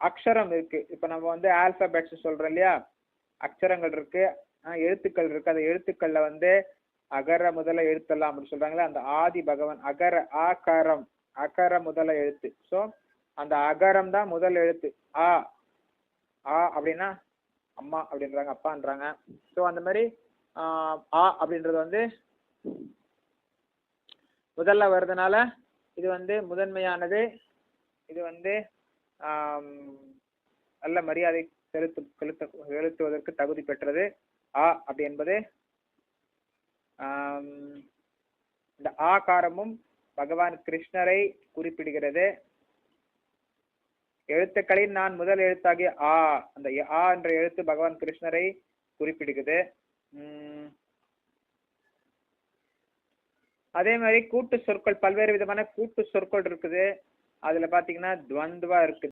அக்ஷரம் இருக்கு. இப்போ நம்ம வந்து ஆல்பபெட்ஸ் சொல்றோம் இல்லையா, அக்ஷரங்கள் இருக்கு, எழுத்துக்கள் இருக்கு. அந்த எழுத்துக்கள்ல வந்து அகர முதல எழுத்தெல்லாம் அப்படி சொல்றாங்களே, அந்த ஆதி பகவான் அகர ஆகாரம் அகர முதல எழுத்து. ஸோ அந்த அகரம் தான் முதல் எழுத்து. ஆ ஆ அப்படின்னா அம்மா அப்படின்றாங்க, அப்பான்றாங்க. ஸோ அந்த மாதிரி ஆ அப்படின்றது வந்து முதல்ல வருதுனால இது வந்து முதன்மையானது. இது வந்து நல்ல மரியாதை செலுத்துவதற்கு தகுதி பெற்றது. ஆ அப்படி என்பது இந்த ஆகாரமும் பகவான் கிருஷ்ணரை குறிப்பிடுகிறது. எழுத்துக்களில் நான் முதல் எழுத்தாகிய ஆ, அந்த ஆ என்ற எழுத்து பகவான் கிருஷ்ணரை குறிப்பிடுகிறது. அதே மாதிரி கூட்டு சொற்கள், பல்வேறு விதமான கூட்டு சொற்கள் இருக்குது. அதுல பாத்தீங்கன்னா துவந்துவா இருக்குது.